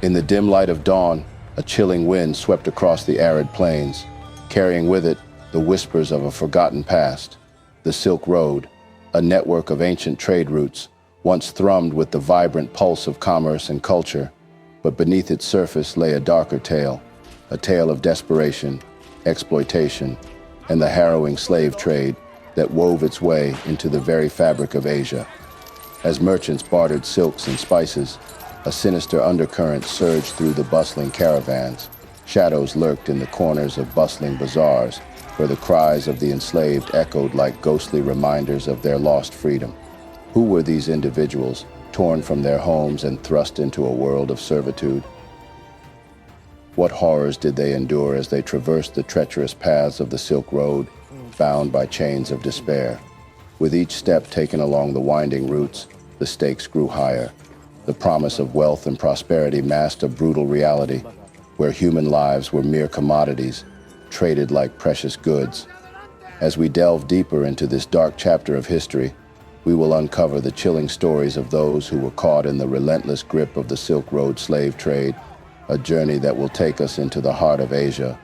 In the dim light of dawn, a chilling wind swept across the arid plains, carrying with it the whispers of a forgotten past. The Silk Road, a network of ancient trade routes, once thrummed with the vibrant pulse of commerce and culture, but beneath its surface lay a darker tale, a tale of desperation, exploitation, and the harrowing slave trade that wove its way into the very fabric of Asia. As merchants bartered silks and spices, a sinister undercurrent surged through the bustling caravans. Shadows lurked in the corners of bustling bazaars, where the cries of the enslaved echoed like ghostly reminders of their lost freedom. Who were these individuals, torn from their homes and thrust into a world of servitude? What horrors did they endure as they traversed the treacherous paths of the Silk Road, bound by chains of despair? With each step taken along the winding routes, the stakes grew higher. The promise of wealth and prosperity masked a brutal reality, where human lives were mere commodities, traded like precious goods. As we delve deeper into this dark chapter of history, we will uncover the chilling stories of those who were caught in the relentless grip of the Silk Road slave trade, a journey that will take us into the heart of Asia,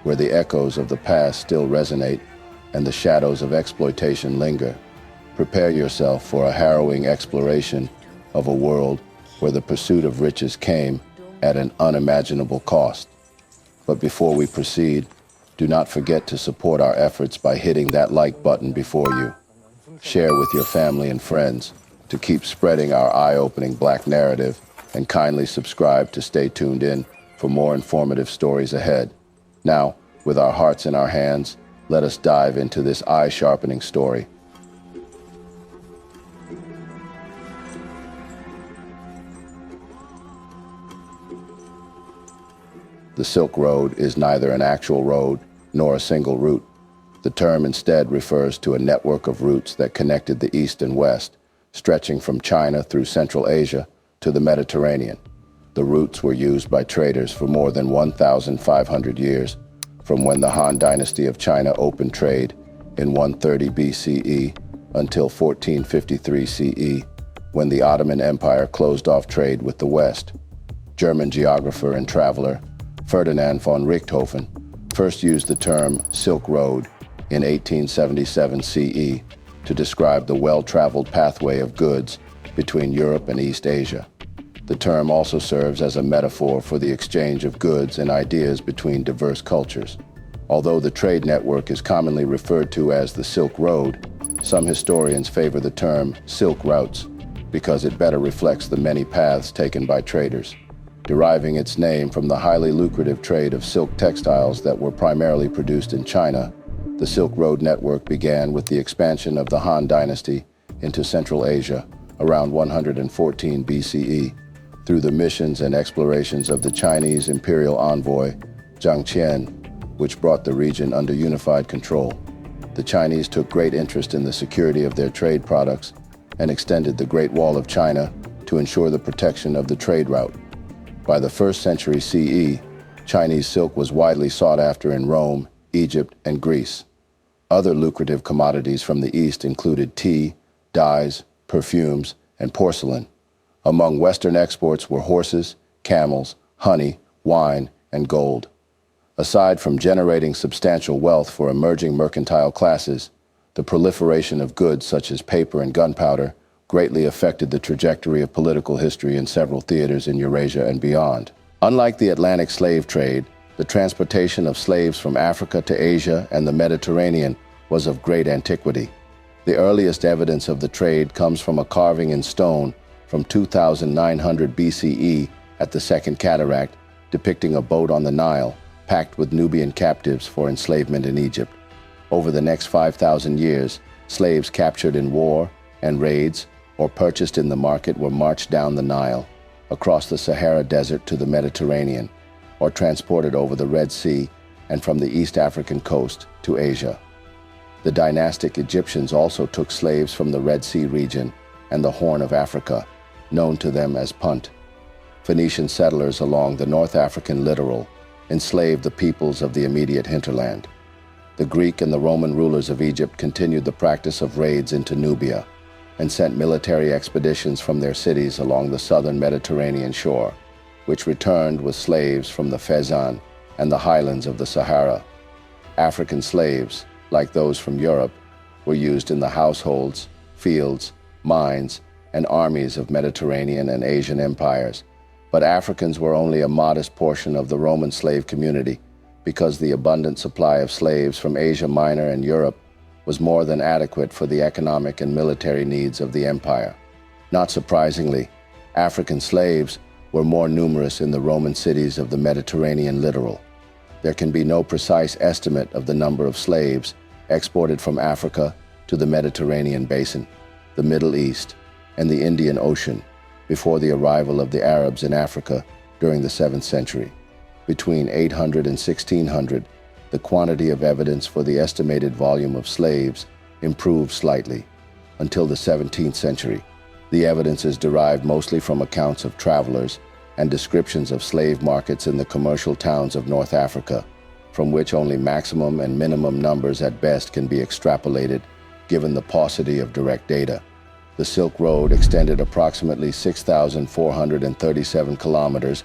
where the echoes of the past still resonate and the shadows of exploitation linger. Prepare yourself for a harrowing exploration of a world where the pursuit of riches came at an unimaginable cost. But before we proceed, do not forget to support our efforts by hitting that like button before you. Share with your family and friends to keep spreading our eye-opening Black narrative, and kindly subscribe to stay tuned in for more informative stories ahead. Now, with our hearts in our hands, let us dive into this eye-sharpening story. The Silk Road is neither an actual road nor a single route. The term instead refers to a network of routes that connected the East and West, stretching from China through Central Asia to the Mediterranean. The routes were used by traders for more than 1,500 years, from when the Han Dynasty of China opened trade in 130 BCE until 1453 CE, when the Ottoman Empire closed off trade with the West. German geographer and traveler Ferdinand von Richthofen first used the term Silk Road in 1877 CE to describe the well-traveled pathway of goods between Europe and East Asia. The term also serves as a metaphor for the exchange of goods and ideas between diverse cultures. Although the trade network is commonly referred to as the Silk Road, some historians favor the term Silk Routes because it better reflects the many paths taken by traders. Deriving its name from the highly lucrative trade of silk textiles that were primarily produced in China, the Silk Road network began with the expansion of the Han Dynasty into Central Asia around 114 BCE through the missions and explorations of the Chinese imperial envoy Zhang Qian, which brought the region under unified control. The Chinese took great interest in the security of their trade products and extended the Great Wall of China to ensure the protection of the trade route. By the 1st century CE, Chinese silk was widely sought after in Rome, Egypt, and Greece. Other lucrative commodities from the East included tea, dyes, perfumes, and porcelain. Among Western exports were horses, camels, honey, wine, and gold. Aside from generating substantial wealth for emerging mercantile classes, the proliferation of goods such as paper and gunpowder greatly affected the trajectory of political history in several theaters in Eurasia and beyond. Unlike the Atlantic slave trade, the transportation of slaves from Africa to Asia and the Mediterranean was of great antiquity. The earliest evidence of the trade comes from a carving in stone from 2900 BCE at the Second Cataract, depicting a boat on the Nile, packed with Nubian captives for enslavement in Egypt. Over the next 5,000 years, slaves captured in war and raids or purchased in the market were marched down the Nile, across the Sahara Desert to the Mediterranean, or transported over the Red Sea and from the East African coast to Asia. The dynastic Egyptians also took slaves from the Red Sea region and the Horn of Africa, known to them as Punt. Phoenician settlers along the North African littoral enslaved the peoples of the immediate hinterland. The Greek and the Roman rulers of Egypt continued the practice of raids into Nubia and sent military expeditions from their cities along the southern Mediterranean shore. which returned with slaves from the Fezzan and the highlands of the Sahara. African slaves, like those from Europe, were used in the households, fields, mines, and armies of Mediterranean and Asian empires. But Africans were only a modest portion of the Roman slave community, because the abundant supply of slaves from Asia Minor and Europe was more than adequate for the economic and military needs of the empire. Not surprisingly, African slaves were more numerous in the Roman cities of the Mediterranean littoral. There can be no precise estimate of the number of slaves exported from Africa to the Mediterranean basin, the Middle East, and the Indian Ocean before the arrival of the Arabs in Africa during the 7th century. Between 800 and 1600, the quantity of evidence for the estimated volume of slaves improved slightly. Until the 17th century, the evidence is derived mostly from accounts of travelers and descriptions of slave markets in the commercial towns of North Africa, from which only maximum and minimum numbers at best can be extrapolated, given the paucity of direct data. The Silk Road extended approximately 6,437 kilometers,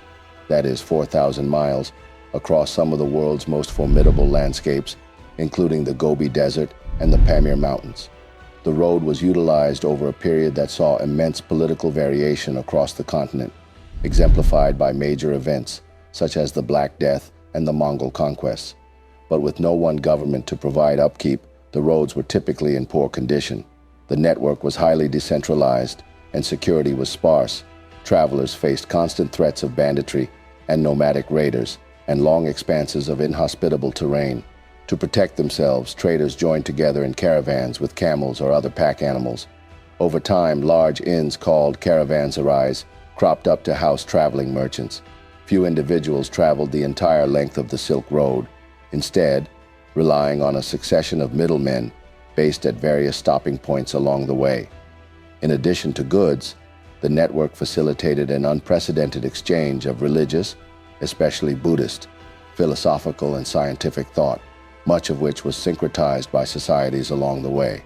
that is 4,000 miles, across some of the world's most formidable landscapes, including the Gobi Desert and the Pamir Mountains. The road was utilized over a period that saw immense political variation across the continent, exemplified by major events such as the Black Death and the Mongol conquests. But with no one government to provide upkeep, the roads were typically in poor condition. The network was highly decentralized and security was sparse. Travelers faced constant threats of banditry and nomadic raiders and long expanses of inhospitable terrain. To protect themselves, traders joined together in caravans with camels or other pack animals. Over time, large inns called caravanserais cropped up to house traveling merchants. Few individuals traveled the entire length of the Silk Road, instead relying on a succession of middlemen based at various stopping points along the way. In addition to goods, the network facilitated an unprecedented exchange of religious, especially Buddhist, philosophical and scientific thought, much of which was syncretized by societies along the way.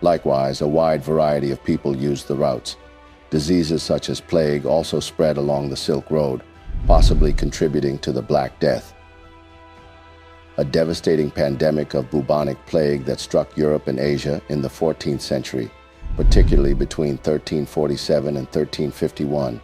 Likewise, a wide variety of people used the routes. Diseases such as plague also spread along the Silk Road, possibly contributing to the Black Death, a devastating pandemic of bubonic plague that struck Europe and Asia in the 14th century, particularly between 1347 and 1351,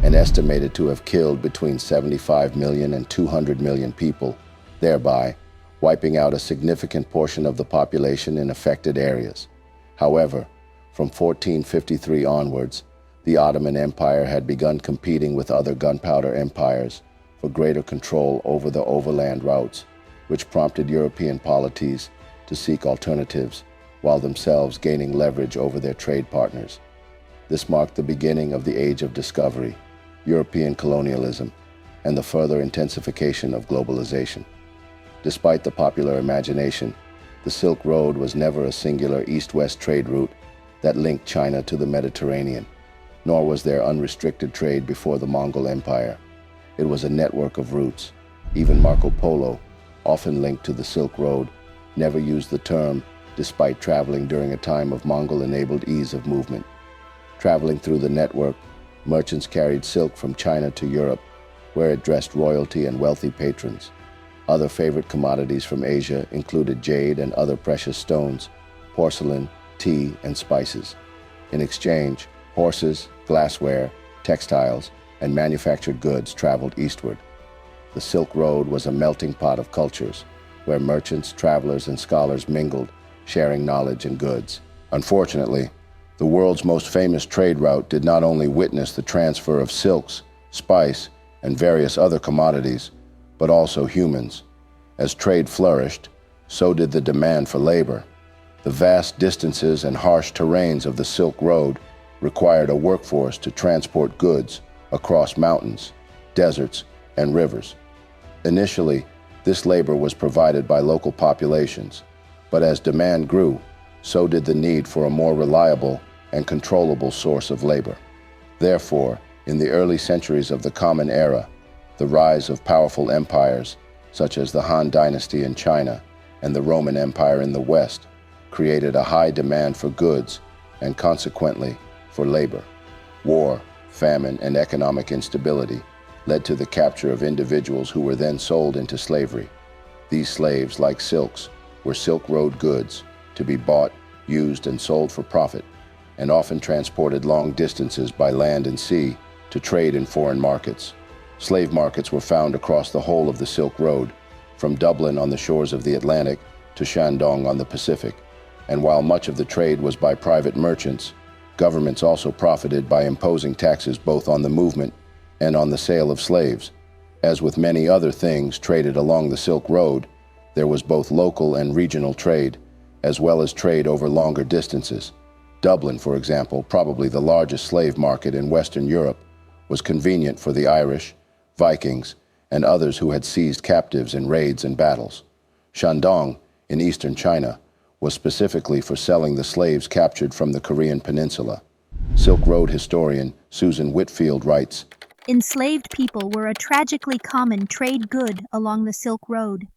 and estimated to have killed between 75 million and 200 million people, thereby wiping out a significant portion of the population in affected areas. However, from 1453 onwards, the Ottoman Empire had begun competing with other gunpowder empires for greater control over the overland routes, which prompted European polities to seek alternatives while themselves gaining leverage over their trade partners. This marked the beginning of the Age of Discovery, European colonialism, and the further intensification of globalization. Despite the popular imagination, the Silk Road was never a singular east-west trade route that linked China to the Mediterranean, nor was there unrestricted trade before the Mongol Empire. It was a network of routes. Even Marco Polo, often linked to the Silk Road, never used the term despite traveling during a time of Mongol-enabled ease of movement. Traveling through the network, merchants carried silk from China to Europe, where it dressed royalty and wealthy patrons. Other favorite commodities from Asia included jade and other precious stones, porcelain, tea, and spices. In exchange, horses, glassware, textiles, and manufactured goods traveled eastward. The Silk Road was a melting pot of cultures, where merchants, travelers, and scholars mingled, sharing knowledge and goods. Unfortunately, the world's most famous trade route did not only witness the transfer of silks, spice, and various other commodities, but also humans. As trade flourished, so did the demand for labor. The vast distances and harsh terrains of the Silk Road required a workforce to transport goods across mountains, deserts, and rivers. Initially, this labor was provided by local populations, but as demand grew, so did the need for a more reliable and controllable source of labor. Therefore, in the early centuries of the Common Era, the rise of powerful empires, such as the Han Dynasty in China and the Roman Empire in the West, created a high demand for goods and consequently for labor. War, famine, and economic instability led to the capture of individuals who were then sold into slavery. These slaves, like silks, were Silk Road goods, to be bought, used, and sold for profit, and often transported long distances by land and sea to trade in foreign markets. Slave markets were found across the whole of the Silk Road, from Dublin on the shores of the Atlantic to Shandong on the Pacific. And while much of the trade was by private merchants, governments also profited by imposing taxes both on the movement and on the sale of slaves. As with many other things traded along the Silk Road, there was both local and regional trade, as well as trade over longer distances. Dublin, for example, probably the largest slave market in Western Europe, was convenient for the Irish, Vikings, and others who had seized captives in raids and battles. Shandong, in eastern China, was specifically for selling the slaves captured from the Korean peninsula. Silk Road historian Susan Whitfield writes, "Enslaved people were a tragically common trade good along the Silk Road.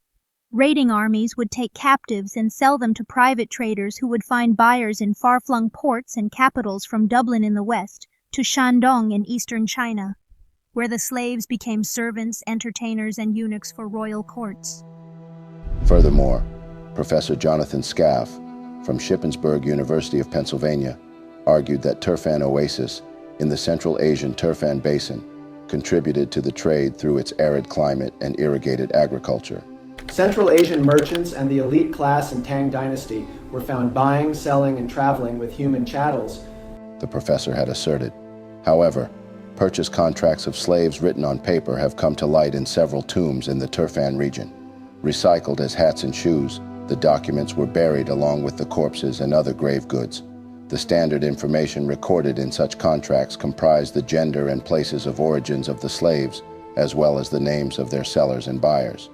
Raiding armies would take captives and sell them to private traders who would find buyers in far-flung ports and capitals from Dublin in the west to Shandong in eastern China, where the slaves became servants, entertainers, and eunuchs for royal courts." Furthermore, Professor Jonathan Scaff from Shippensburg University of Pennsylvania argued that Turfan Oasis in the Central Asian Turfan Basin contributed to the trade through its arid climate and irrigated agriculture. Central Asian merchants and the elite class in Tang Dynasty were found buying, selling, and traveling with human chattels, the professor had asserted. However, purchase contracts of slaves written on paper have come to light in several tombs in the Turfan region. Recycled as hats and shoes, the documents were buried along with the corpses and other grave goods. The standard information recorded in such contracts comprised the gender and places of origins of the slaves, as well as the names of their sellers and buyers.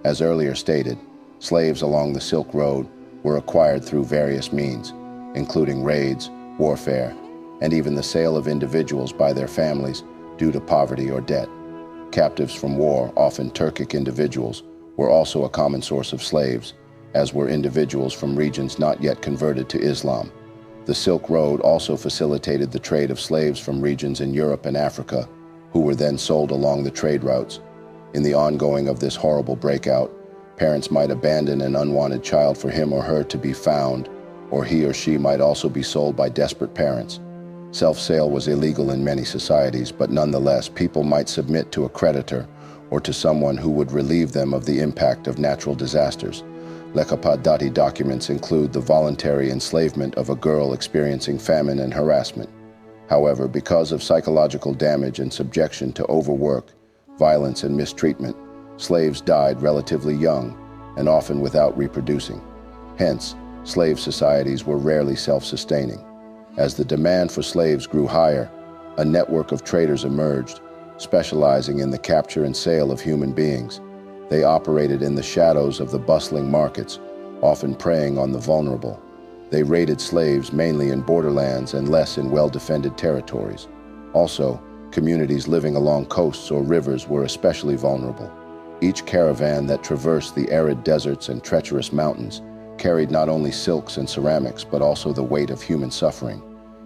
As earlier stated, slaves along the Silk Road were acquired through various means, including raids, warfare, and even the sale of individuals by their families due to poverty or debt. Captives from war, often Turkic individuals, were also a common source of slaves, as were individuals from regions not yet converted to Islam. The Silk Road also facilitated the trade of slaves from regions in Europe and Africa, who were then sold along the trade routes. In the ongoing of this horrible breakout, parents might abandon an unwanted child for him or her to be found, or he or she might also be sold by desperate parents. Self-sale was illegal in many societies, but nonetheless, people might submit to a creditor or to someone who would relieve them of the impact of natural disasters. Lekhapadati documents include the voluntary enslavement of a girl experiencing famine and harassment. However, because of psychological damage and subjection to overwork, violence, and mistreatment, slaves died relatively young and often without reproducing. Hence, slave societies were rarely self-sustaining. As the demand for slaves grew higher, a network of traders emerged, specializing in the capture and sale of human beings. They operated in the shadows of the bustling markets, often preying on the vulnerable. They raided slaves mainly in borderlands and less in well-defended territories. Also, communities living along coasts or rivers were especially vulnerable. Each caravan that traversed the arid deserts and treacherous mountains carried not only silks and ceramics, but also the weight of human suffering.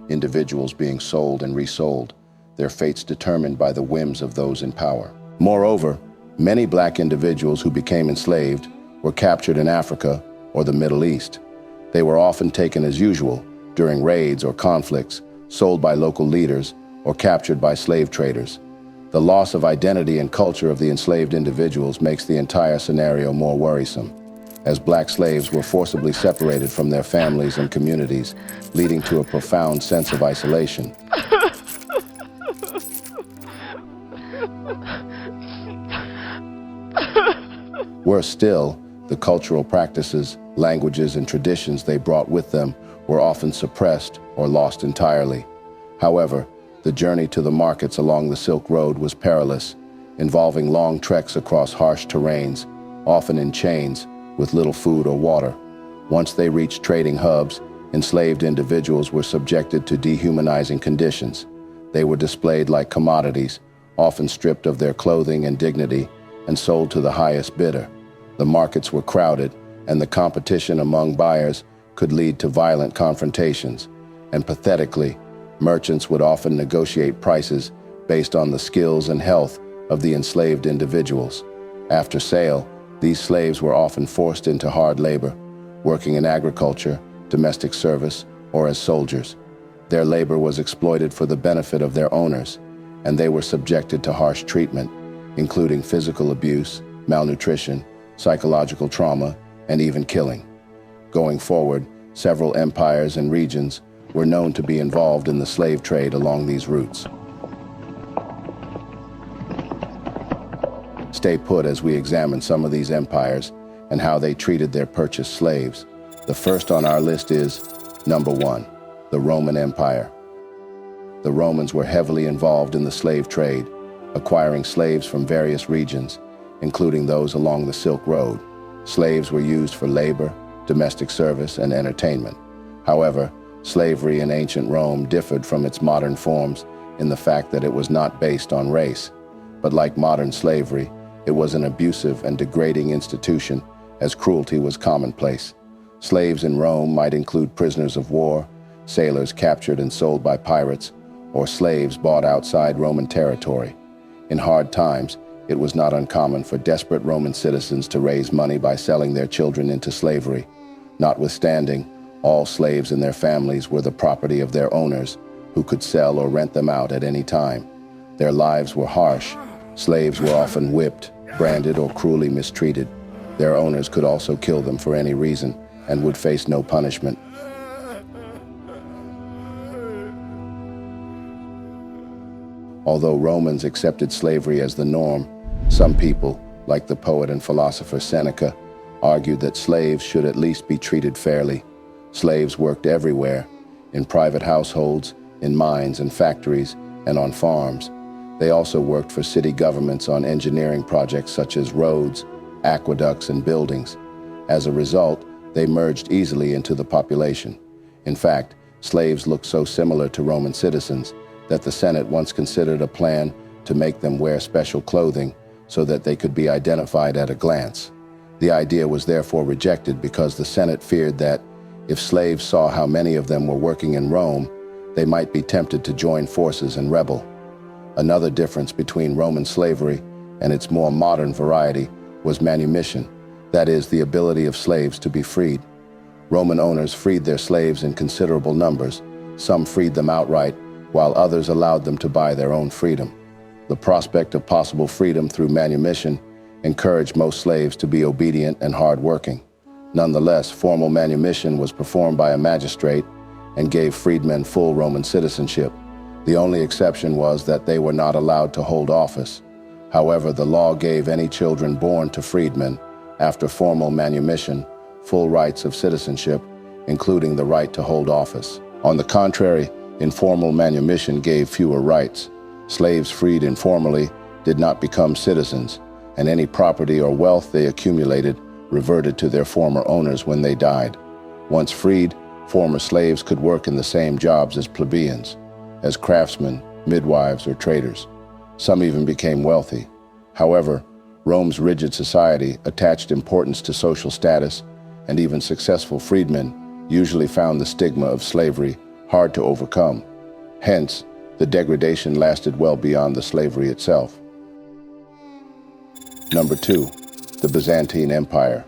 Individuals being sold and resold, their fates determined by the whims of those in power. Moreover, many black individuals who became enslaved were captured in Africa or the Middle East. They were often taken as usual during raids or conflicts, sold by local leaders, or captured by slave traders. The loss of identity and culture of the enslaved individuals makes the entire scenario more worrisome, as black slaves were forcibly separated from their families and communities, leading to a profound sense of isolation. Worse still, the cultural practices, languages, and traditions they brought with them were often suppressed or lost entirely. However, the journey to the markets along the Silk Road was perilous, involving long treks across harsh terrains, often in chains, with little food or water. Once they reached trading hubs, enslaved individuals were subjected to dehumanizing conditions. They were displayed like commodities, often stripped of their clothing and dignity, and sold to the highest bidder. The markets were crowded, and the competition among buyers could lead to violent confrontations. And pathetically, merchants would often negotiate prices based on the skills and health of the enslaved individuals. After sale, these slaves were often forced into hard labor, working in agriculture, domestic service, or as soldiers. Their labor was exploited for the benefit of their owners, and they were subjected to harsh treatment, including physical abuse, malnutrition, psychological trauma, and even killing. Going forward, several empires and regions were known to be involved in the slave trade along these routes. Stay put as we examine some of these empires and how they treated their purchased slaves. The first on our list is, number 1, the Roman Empire. The Romans were heavily involved in the slave trade, acquiring slaves from various regions, including those along the Silk Road. Slaves were used for labor, domestic service, and entertainment. However, slavery in ancient Rome differed from its modern forms in the fact that it was not based on race. But like modern slavery, it was an abusive and degrading institution, as cruelty was commonplace. Slaves in Rome might include prisoners of war, sailors captured and sold by pirates, or slaves bought outside Roman territory. In hard times, it was not uncommon for desperate Roman citizens to raise money by selling their children into slavery. Notwithstanding, all slaves and their families were the property of their owners, who could sell or rent them out at any time. Their lives were harsh. Slaves were often whipped, branded, or cruelly mistreated. Their owners could also kill them for any reason and would face no punishment. Although Romans accepted slavery as the norm, some people, like the poet and philosopher Seneca, argued that slaves should at least be treated fairly. Slaves worked everywhere, in private households, in mines and factories, and on farms. They also worked for city governments on engineering projects such as roads, aqueducts, and buildings. As a result, they merged easily into the population. In fact, slaves looked so similar to Roman citizens that the Senate once considered a plan to make them wear special clothing so that they could be identified at a glance. The idea was therefore rejected because the Senate feared that if slaves saw how many of them were working in Rome, they might be tempted to join forces and rebel. Another difference between Roman slavery and its more modern variety was manumission, that is, the ability of slaves to be freed. Roman owners freed their slaves in considerable numbers. Some freed them outright, while others allowed them to buy their own freedom. The prospect of possible freedom through manumission encouraged most slaves to be obedient and hardworking. Nonetheless, formal manumission was performed by a magistrate and gave freedmen full Roman citizenship. The only exception was that they were not allowed to hold office. However, the law gave any children born to freedmen, after formal manumission, full rights of citizenship, including the right to hold office. On the contrary, informal manumission gave fewer rights. Slaves freed informally did not become citizens, and any property or wealth they accumulated reverted to their former owners when they died. Once freed, former slaves could work in the same jobs as plebeians, as craftsmen, midwives, or traders. Some even became wealthy. However, Rome's rigid society attached importance to social status, and even successful freedmen usually found the stigma of slavery hard to overcome. Hence, the degradation lasted well beyond the slavery itself. Number 2, the Byzantine Empire.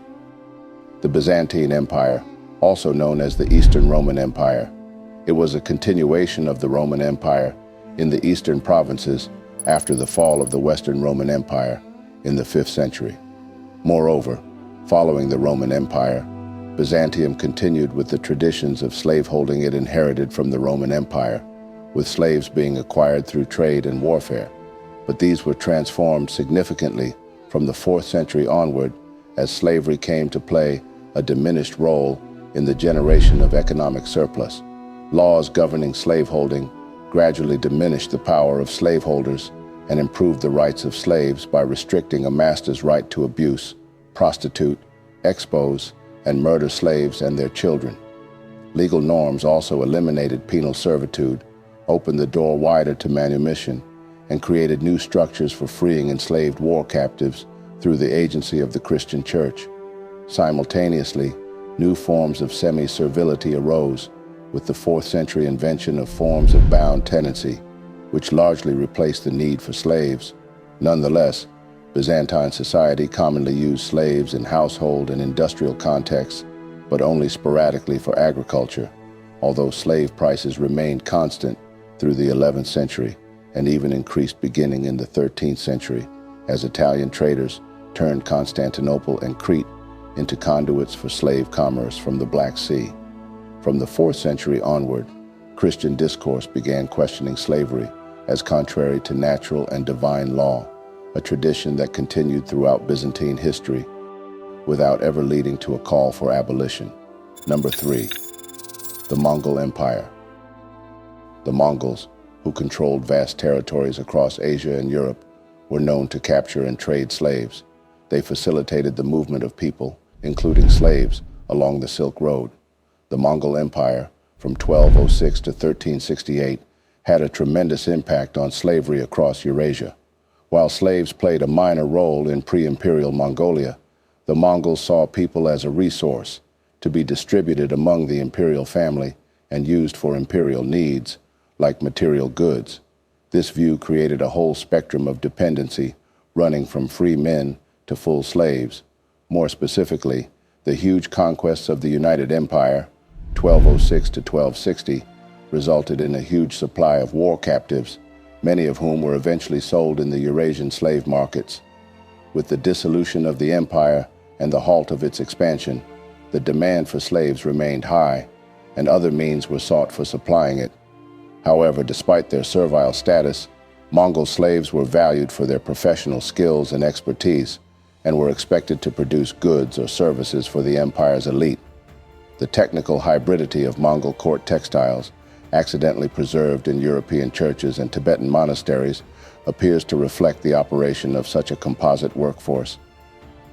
The Byzantine Empire, also known as the Eastern Roman Empire. It was a continuation of the Roman Empire in the eastern provinces after the fall of the Western Roman Empire in the 5th century. Moreover, following the Roman Empire, Byzantium continued with the traditions of slaveholding it inherited from the Roman Empire, with slaves being acquired through trade and warfare. But these were transformed significantly from the 4th century onward as slavery came to play a diminished role in the generation of economic surplus. Laws governing slaveholding gradually diminished the power of slaveholders and improved the rights of slaves by restricting a master's right to abuse, prostitute, expose, and murder slaves and their children. Legal norms also eliminated penal servitude, opened the door wider to manumission, and created new structures for freeing enslaved war captives through the agency of the Christian Church. Simultaneously, new forms of semi-servility arose with the 4th century invention of forms of bound tenancy, which largely replaced the need for slaves. Nonetheless, Byzantine society commonly used slaves in household and industrial contexts, but only sporadically for agriculture, although slave prices remained constant through the 11th century and even increased beginning in the 13th century as Italian traders turned Constantinople and Crete into conduits for slave commerce from the Black Sea. From the 4th century onward, Christian discourse began questioning slavery as contrary to natural and divine law, a tradition that continued throughout Byzantine history without ever leading to a call for abolition. Number 3, the Mongol Empire. The Mongols, who controlled vast territories across Asia and Europe, were known to capture and trade slaves. They facilitated the movement of people, including slaves, along the Silk Road. The Mongol Empire, from 1206 to 1368, had a tremendous impact on slavery across Eurasia. While slaves played a minor role in pre-imperial Mongolia, the Mongols saw people as a resource to be distributed among the imperial family and used for imperial needs, like material goods. This view created a whole spectrum of dependency, running from free men to full slaves. More specifically, the huge conquests of the United Empire, 1206 to 1260, resulted in a huge supply of war captives, many of whom were eventually sold in the Eurasian slave markets. With the dissolution of the empire and the halt of its expansion, the demand for slaves remained high, and other means were sought for supplying it. However, despite their servile status, Mongol slaves were valued for their professional skills and expertise, and were expected to produce goods or services for the empire's elite. The technical hybridity of Mongol court textiles, accidentally preserved in European churches and Tibetan monasteries, appears to reflect the operation of such a composite workforce.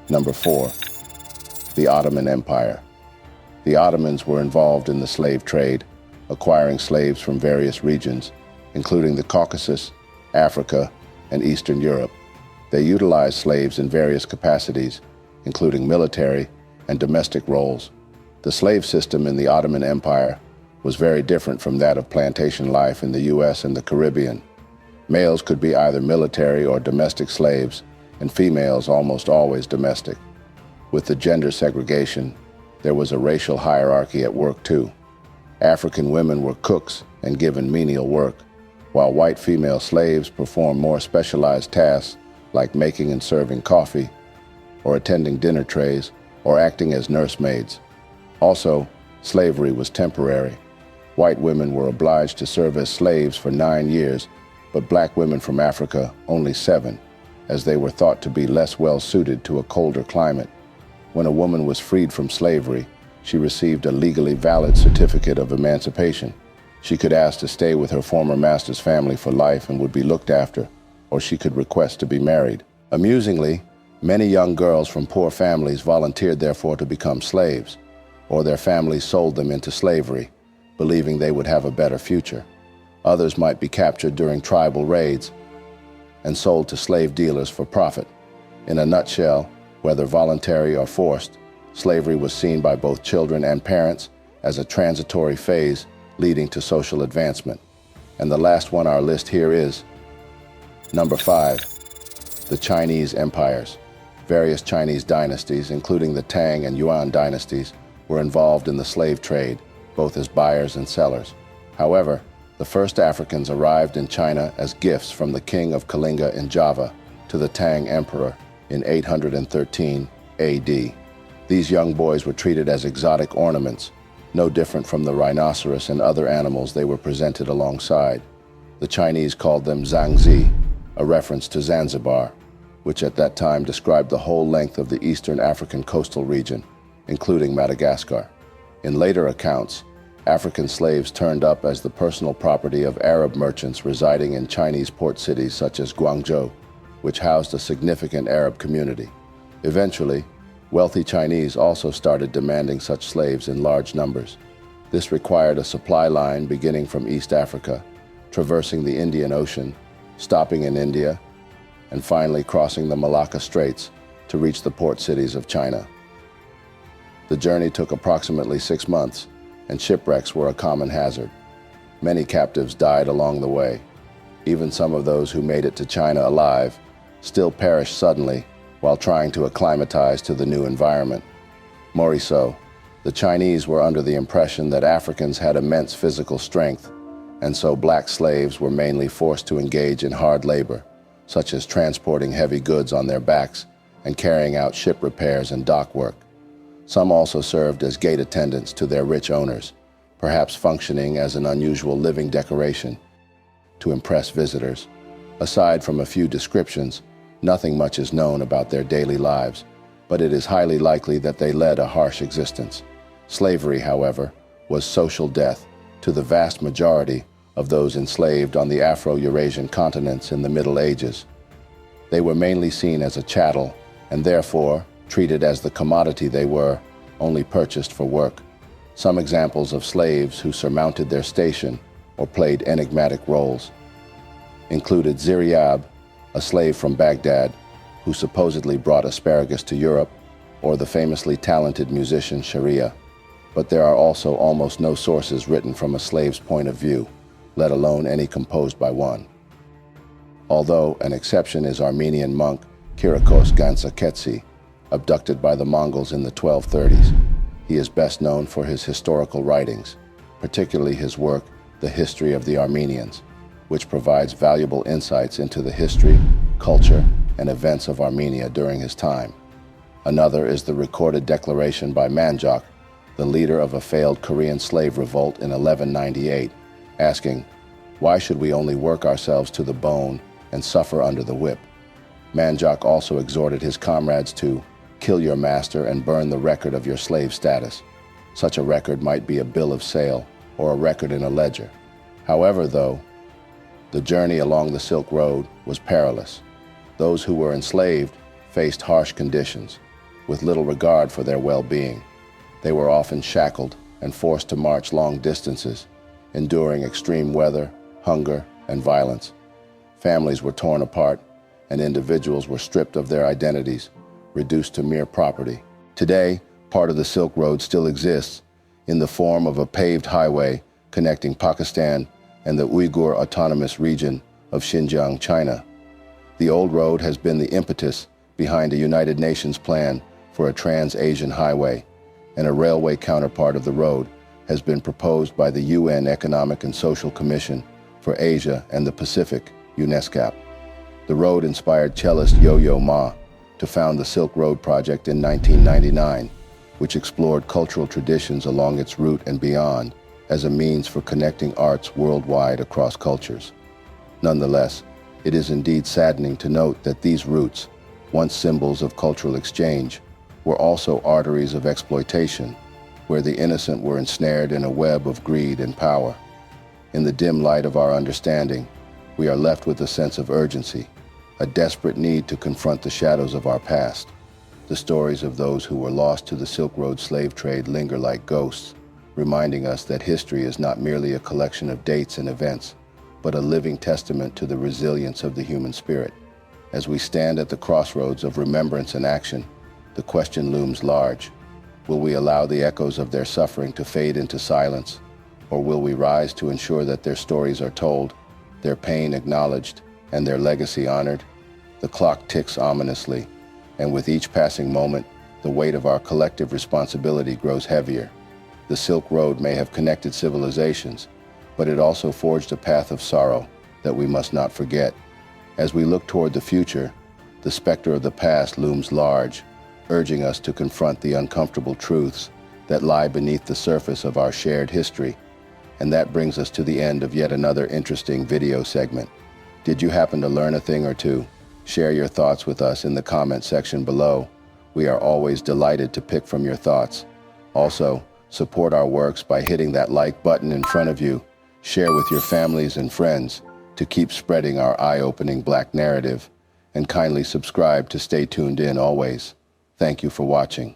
Number 4, the Ottoman Empire. The Ottomans were involved in the slave trade, acquiring slaves from various regions, including the Caucasus, Africa, and Eastern Europe. They utilized slaves in various capacities, including military and domestic roles. The slave system in the Ottoman Empire was very different from that of plantation life in the US and the Caribbean. Males could be either military or domestic slaves, and females almost always domestic. With the gender segregation, there was a racial hierarchy at work too. African women were cooks and given menial work, while white female slaves performed more specialized tasks like making and serving coffee, or attending dinner trays, or acting as nursemaids. Also, slavery was temporary. White women were obliged to serve as slaves for 9 years, but black women from Africa only 7, as they were thought to be less well-suited to a colder climate. When a woman was freed from slavery, she received a legally valid certificate of emancipation. She could ask to stay with her former master's family for life and would be looked after, or she could request to be married. Amusingly, many young girls from poor families volunteered therefore to become slaves, or their families sold them into slavery, believing they would have a better future. Others might be captured during tribal raids and sold to slave dealers for profit. In a nutshell, whether voluntary or forced, slavery was seen by both children and parents as a transitory phase leading to social advancement. And the last one on our list here is number 5, the Chinese empires. Various Chinese dynasties, including the Tang and Yuan dynasties, were involved in the slave trade, both as buyers and sellers. However, the first Africans arrived in China as gifts from the king of Kalinga in Java to the Tang emperor in 813 AD. These young boys were treated as exotic ornaments, no different from the rhinoceros and other animals they were presented alongside. The Chinese called them Zhangzi, a reference to Zanzibar, which at that time described the whole length of the eastern African coastal region, including Madagascar. In later accounts, African slaves turned up as the personal property of Arab merchants residing in Chinese port cities such as Guangzhou, which housed a significant Arab community. Eventually, wealthy Chinese also started demanding such slaves in large numbers. This required a supply line beginning from East Africa, traversing the Indian Ocean, stopping in India, and finally crossing the Malacca Straits to reach the port cities of China. The journey took approximately 6 months, and shipwrecks were a common hazard. Many captives died along the way. Even some of those who made it to China alive still perished suddenly while trying to acclimatize to the new environment. Moriso, the Chinese were under the impression that Africans had immense physical strength, and so black slaves were mainly forced to engage in hard labor, such as transporting heavy goods on their backs and carrying out ship repairs and dock work. Some also served as gate attendants to their rich owners, perhaps functioning as an unusual living decoration to impress visitors. Aside from a few descriptions, nothing much is known about their daily lives, but it is highly likely that they led a harsh existence. Slavery, however, was social death to the vast majority of those enslaved on the Afro-Eurasian continents in the Middle Ages. They were mainly seen as a chattel and therefore treated as the commodity they were, only purchased for work. Some examples of slaves who surmounted their station or played enigmatic roles included Ziryab, a slave from Baghdad who supposedly brought asparagus to Europe, or the famously talented musician Sharia. But there are also almost no sources written from a slave's point of view, let alone any composed by one. Although an exception is Armenian monk Kyriakos Gantsaketsi, abducted by the Mongols in the 1230s. He is best known for his historical writings, particularly his work, The History of the Armenians, which provides valuable insights into the history, culture, and events of Armenia during his time. Another is the recorded declaration by Manjak, the leader of a failed Korean slave revolt in 1198, asking, "Why should we only work ourselves to the bone and suffer under the whip?" Manjak also exhorted his comrades to kill your master and burn the record of your slave status. Such a record might be a bill of sale or a record in a ledger. However, though, the journey along the Silk Road was perilous. Those who were enslaved faced harsh conditions, with little regard for their well-being. They were often shackled and forced to march long distances, enduring extreme weather, hunger, and violence. Families were torn apart, and individuals were stripped of their identities, reduced to mere property. Today, part of the Silk Road still exists in the form of a paved highway connecting Pakistan and the Uyghur Autonomous Region of Xinjiang, China. The old road has been the impetus behind a United Nations plan for a trans-Asian highway, and a railway counterpart of the road has been proposed by the UN Economic and Social Commission for Asia and the Pacific, UNESCO. The road inspired cellist Yo-Yo Ma to found the Silk Road Project in 1999, which explored cultural traditions along its route and beyond as a means for connecting arts worldwide across cultures. Nonetheless, it is indeed saddening to note that these routes, once symbols of cultural exchange, were also arteries of exploitation, where the innocent were ensnared in a web of greed and power. In the dim light of our understanding, we are left with a sense of urgency, a desperate need to confront the shadows of our past. The stories of those who were lost to the Silk Road slave trade linger like ghosts, reminding us that history is not merely a collection of dates and events, but a living testament to the resilience of the human spirit. As we stand at the crossroads of remembrance and action, the question looms large. Will we allow the echoes of their suffering to fade into silence, or will we rise to ensure that their stories are told, their pain acknowledged, and their legacy honored? The clock ticks ominously, and with each passing moment, the weight of our collective responsibility grows heavier. The Silk Road may have connected civilizations, but it also forged a path of sorrow that we must not forget. As we look toward the future, the specter of the past looms large, urging us to confront the uncomfortable truths that lie beneath the surface of our shared history. And that brings us to the end of yet another interesting video segment. Did you happen to learn a thing or two? Share your thoughts with us in the comment section below. We are always delighted to pick from your thoughts. Also, support our works by hitting that like button in front of you. Share with your families and friends to keep spreading our eye-opening Black narrative, and kindly subscribe to stay tuned in always. Thank you for watching.